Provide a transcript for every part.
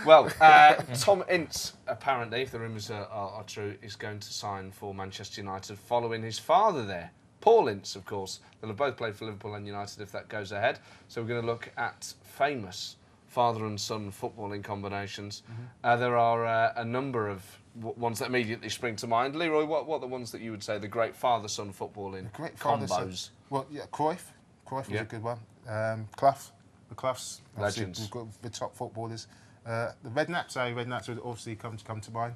Well, Tom Ince, apparently, if the rumours are true, is going to sign for Manchester United following his father there. Paul Ince, of course. They'll have both played for Liverpool and United if that goes ahead. So we're going to look at famous father and son footballing combinations. There are a number of ones that immediately spring to mind. Leroy, what are the ones that you would say the great father-son footballing combos? Well, yeah, Cruyff. Cruyff was a good one. Clough. The Cloughs. Legends. We've got the top footballers. The Redknaps would obviously come to mind.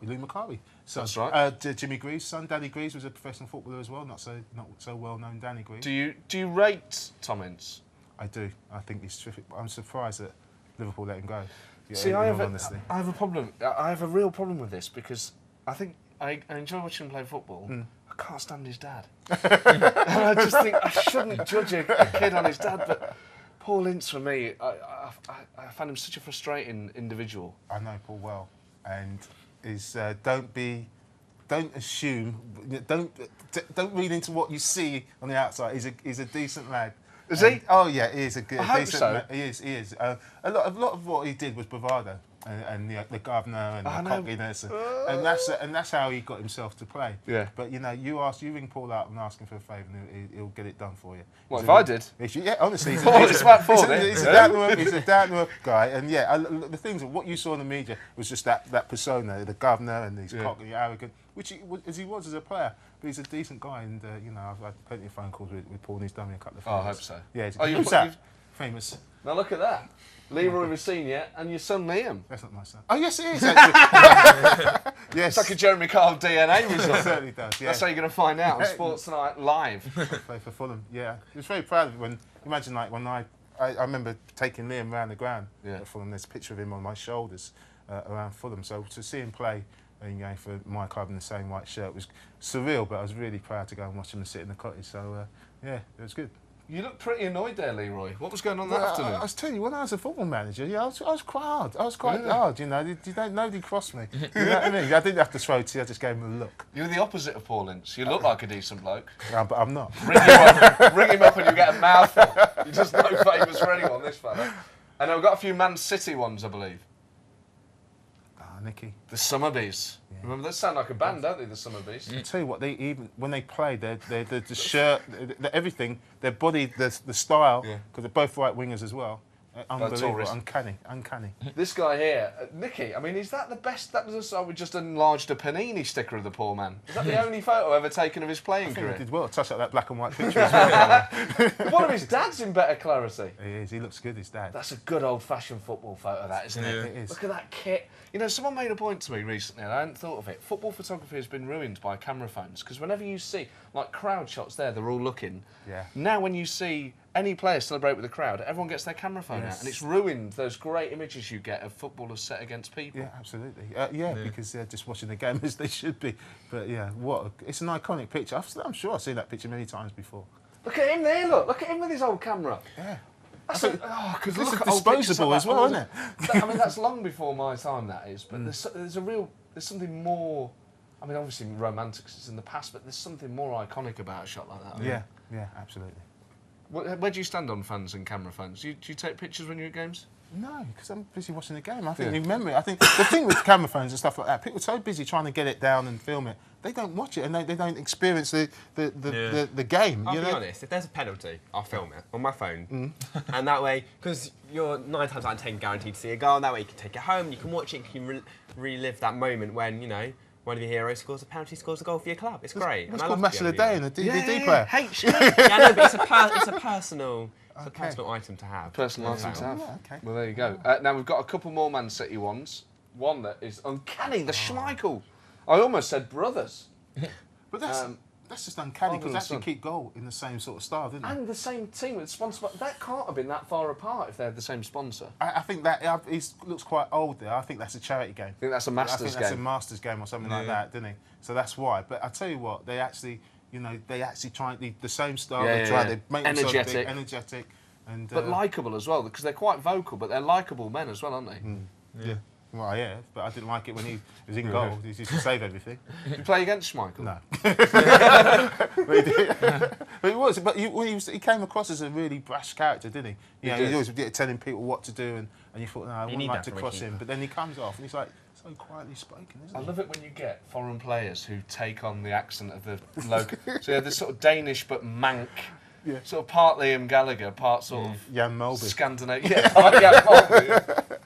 Lee McCarthy. So, that's right. Jimmy Greaves' son, Danny Greaves, was a professional footballer as well. Not so well known, Danny Greaves. Do you rate Tom Ince? I do. I think he's terrific. But I'm surprised that Liverpool let him go. Yeah, See, I have a problem. I have a real problem with this because I think I enjoy watching him play football. I can't stand his dad. And I just think I shouldn't judge a kid on his dad, but Paul Ince, for me, I find him such a frustrating individual. I know Paul well, and don't assume, don't read into what you see on the outside. He's a decent lad. Is he? Oh yeah, he is a good. I hope decent so. lad. He is. A lot of what he did was bravado. And the governor and the cockiness, and that's how he got himself to play. Yeah. But you ring Paul up and ask him for a favour, and he'll get it done for you. What if I did? Yeah, honestly, he's a down to earth guy, and the things of what you saw in the media was just that persona, the governor, and he's cocky, arrogant, which he was as a player. But he's a decent guy, and I've had plenty of phone calls with Paul, and he's done me a couple of favours. Oh, I hope so. Yeah, who's famous. Now look at that. Leroy Rosenior and your son Liam. That's not my son. Oh, yes, it is, actually. Yes. It's like a Jeremy Kyle DNA result. It certainly does, yeah. That's how you're going to find out on Sports Tonight Live. Play for Fulham, yeah. I was very proud of it when I remember taking Liam around the ground at Fulham. There's a picture of him on my shoulders around Fulham. So to see him play for my club in the same white shirt was surreal, but I was really proud to go and watch him sit in the cottage. So, it was good. You look pretty annoyed there, Leroy. What was going on that afternoon? I was telling you, when I was a football manager, I was quite hard. I was quite hard, nobody crossed me. You know what I mean? I didn't have to throw tea, I just gave him a look. You're the opposite of Paul Ince. You look like a decent bloke. But I'm not. Ring him up and you get a mouthful. You're just no favours for anyone, this fella. And I've got a few Man City ones, I believe. Nicky. The Summerbees. Yeah. Remember, they sound like a band, don't they, the Summerbees? I tell you what, when they play, the shirt, everything, their body, the style, because they're both right wingers as well. Unbelievable, uncanny. This guy here, Nicky, I mean, is that the best? That doesn't start with just enlarged a Panini sticker of the poor man. Is that the only photo ever taken of his playing career? He did well. Touch up that black and white picture as well. One of his dad's in better clarity. He is. He looks good, his dad. That's a good old-fashioned football photo, that, isn't it? It is. Look at that kit. Someone made a point to me recently, and I hadn't thought of it. Football photography has been ruined by camera phones, because whenever you see, like, crowd shots there, they're all looking. Yeah. Now when you see any player celebrate with a crowd, everyone gets their camera phone out, and it's ruined those great images you get of footballers set against people. Yeah, absolutely. Because they're just watching the game as they should be. But it's an iconic picture. I'm sure I've seen that picture many times before. Look at him there, look at him with his old camera. Yeah. Because this is disposable as well, isn't it? I mean, that's long before my time, that is. But there's something more. I mean, obviously romantic, it's in the past, but there's something more iconic about a shot like that. Yeah, absolutely. Where do you stand on fans and camera phones? Do you take pictures when you're at games? No, because I'm busy watching the game. I think I think the thing with camera phones and stuff like that, people are so busy trying to get it down and film it, they don't watch it and they don't experience the game. I'll be honest, if there's a penalty, I'll film it on my phone. And that way, because you're 9 times out of 10 guaranteed to see a goal, and that way you can take it home, you can watch it, you can relive that moment when, one of your heroes scores a penalty, scores a goal for your club. It's great. It's called Match of the Day in a DVD player. No, but it's a personal item to have. Personal item to have. Yeah, okay. Well, there you go. Now we've got a couple more Man City ones. One that is uncanny, the Schmeichel. I almost said brothers. But that's just uncanny because actually keep goal in the same sort of style, didn't it? And the same team with sponsor. That can't have been that far apart if they had the same sponsor. I think that he looks quite old there. I think that's a charity game. I think that's a Masters game. I think that's a Masters game or something like that, didn't he? So that's why. But I tell you what, they actually try the same style. They make themselves big, energetic, and but likeable as well because they're quite vocal. But they're likeable men as well, aren't they? Yeah. Well, yeah, but I didn't like it when he was in goal. He used to save everything. Did you play against Schmeichels? No. But he was. But he came across as a really brash character, didn't he? He always telling people what to do, and you thought, no, I wouldn't like to cross him. But then he comes off, and he's like so quietly spoken, isn't he? I love it when you get foreign players who take on the accent of the local. So you have this sort of Danish but mank. Yeah. Sort of part Liam Gallagher, part sort of Jan Mulby. Scandinavian. Yeah, part Jan Mulby.